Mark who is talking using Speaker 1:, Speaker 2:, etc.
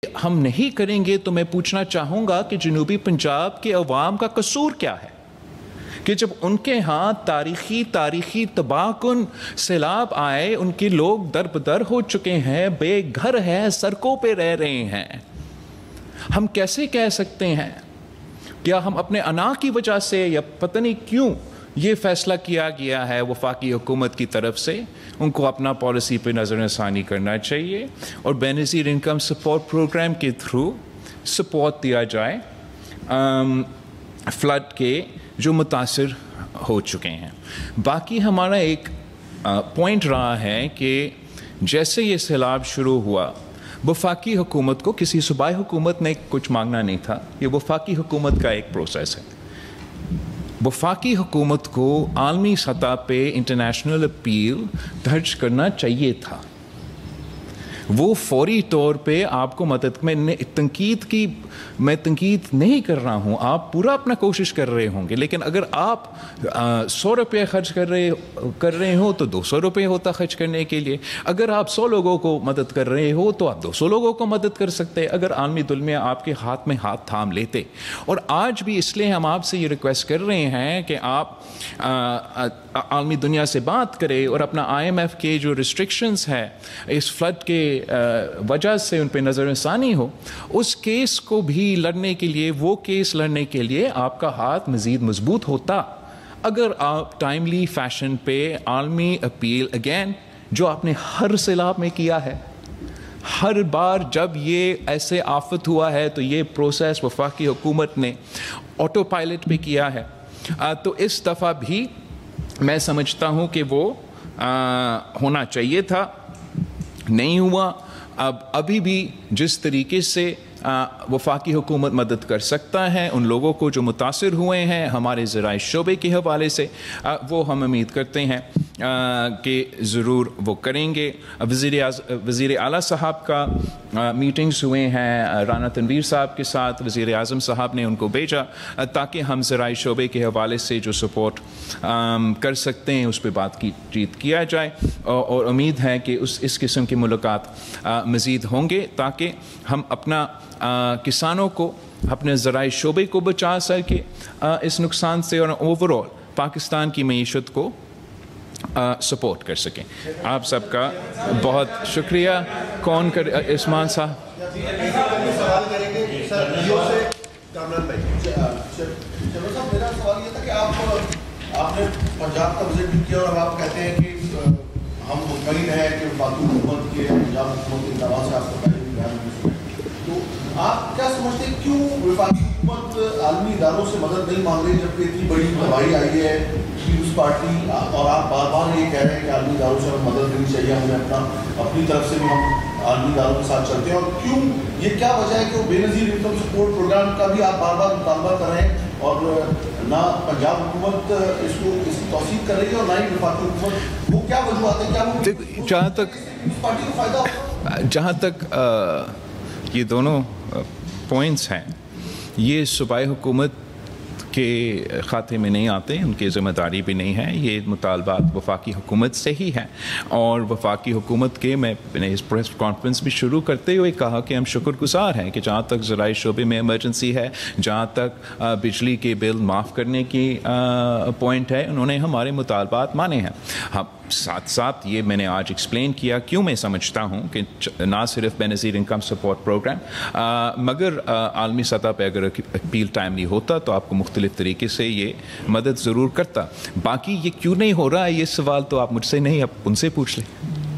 Speaker 1: हम नहीं करेंगे तो मैं पूछना चाहूँगा कि जनूबी पंजाब के अवाम का कसूर क्या है कि जब उनके यहाँ तारीखी तबाहकुन सैलाब आए, उनके लोग दर-बदर हो चुके हैं, बेघर हैं, सड़कों पे रह रहे हैं। हम कैसे कह सकते हैं? क्या हम अपने अना की वजह से या पता नहीं क्यों ये फ़ैसला किया गया है वफाकी हुकूमत की तरफ से उनको अपना पॉलिसी पे नज़रसानी करना चाहिए और बेनज़ीर इनकम सपोर्ट प्रोग्राम के थ्रू सपोर्ट दिया जाए फ्लड के जो मुतासिर हो चुके हैं। बाकी हमारा एक पॉइंट रहा है कि जैसे ये सैलाब शुरू हुआ, वफाकी हुकूमत को, किसी सूबाई हुकूमत ने कुछ मांगना नहीं था, ये वफाकी हुकूमत का एक प्रोसेस है। वफाकी हुकूमत को आलमी सतह पे इंटरनेशनल अपील दर्ज करना चाहिए था। वो फौरी तौर पे आपको मदद, मैं तंकीद नहीं कर रहा हूँ, आप पूरा अपना कोशिश कर रहे होंगे, लेकिन अगर आप 100 रुपये खर्च कर रहे हो तो 200 रुपये होता खर्च करने के लिए। अगर आप 100 लोगों को मदद कर रहे हो तो आप 200 लोगों को मदद कर सकते हैं अगर आलमी दुनिया आपके हाथ में हाथ थाम लेते। और आज भी इसलिए हम आपसे ये रिक्वेस्ट कर रहे हैं कि आप आलमी दुनिया से बात करें और अपना IMF के जो रिस्ट्रिक्शंस है इस फ्लड के वजह से उन पर नज़रसानी हो, उस केस को भी लड़ने के लिए, वो केस लड़ने के लिए आपका हाथ मज़ीद मजबूत होता अगर आप टाइमली फैशन पे आलमी अपील, अगेन जो आपने हर सैलाब में किया है, हर बार जब ये ऐसे आफत हुआ है तो ये प्रोसेस वफाकी हुकूमत ने ऑटो पायलट पे किया है, तो इस दफ़ा भी मैं समझता हूँ कि वो होना चाहिए था, नहीं हुआ। अब अभी भी जिस तरीके से वफाकी हुकूमत मदद कर सकता है उन लोगों को जो मुतासिर हुए हैं हमारे ज़राए शोबे के हवाले से, वो हम उम्मीद करते हैं कि ज़रूर वो करेंगे। वज़ीर आला साहब का मीटिंग्स हुए हैं राना तनवीर साहब के साथ, वज़ीर आज़म साहब ने उनको भेजा ताकि हम ज़राए शोबे के हवाले से जो सपोर्ट कर सकते हैं उस पर बातचीत किया जाए और उम्मीद है कि इस किस्म की मुलाकात मज़ीद होंगे ताकि हम अपना किसानों को, अपने ज़राए शोबे को बचा सके इस नुकसान से और ओवरऑल पाकिस्तान की मईशत को सपोर्ट कर सकें। आप सबका बहुत शुक्रिया। कौन कर इस्मान साहब?
Speaker 2: मेरा सवाल ये था कि आपने पंजाब का विजिट भी किया और आप कहते हैं कि हम मुतमईन हैं कि वफाकी हुकूमत के, पंजाब हुकूमत के दवा से आपको पहले भी बयान मिले, तो आप क्या समझते हैं क्यों वफाकी हुकूमत आलमी इदारों से मदद नहीं मांग रही जबकि इतनी बड़ी तबाही आई है पीपुल्स पार्टी, और आप बार बार ये कह रहे हैं कि आलमी इदारों से हमें मदद देनी चाहिए, हमें अपनी तरफ से भी हम आलमी इदारों के साथ चलते हैं, और क्यों, ये क्या वजह है कि वो बेनज़ीर इनकम सपोर्ट प्रोग्राम का भी आप बार बार मुतालबा कर रहे हैं और ना पंजाब हुकूमत इसकी तौसीक कर रही है और ना ही वफाकी हुकूमत, वो क्या वजूहत है? क्या वो
Speaker 1: जहाँ तक
Speaker 2: पार्टी को फ़ायदा,
Speaker 1: जहाँ तक ये दोनों पॉइंट्स हैं, ये सूबाई हुकूमत के खाते में नहीं आते, उनकी ज़िम्मेदारी भी नहीं है, ये मुतालबात वफाकी हुकूमत से ही हैं। और वफाकी हुकूमत के मैंने इस प्रेस कॉन्फ्रेंस भी शुरू करते हुए कहा कि हम शुक्रगुजार हैं कि जहाँ तक ज़राए शोबे में इमरजेंसी है, जहाँ तक बिजली के बिल माफ़ करने की पॉइंट है, उन्होंने हमारे मुतालबात माने हैं। हम साथ साथ ये मैंने आज एक्सप्लेन किया क्यों मैं समझता हूँ कि ना सिर्फ बेनज़ीर इनकम सपोर्ट प्रोग्राम मगर आलमी सतह पर अगर अपील टाइमली होता तो आपको मुख्तलिफ तरीके से ये मदद ज़रूर करता। बाकी ये क्यों नहीं हो रहा है, ये सवाल तो आप मुझसे नहीं, आप उनसे पूछ लें।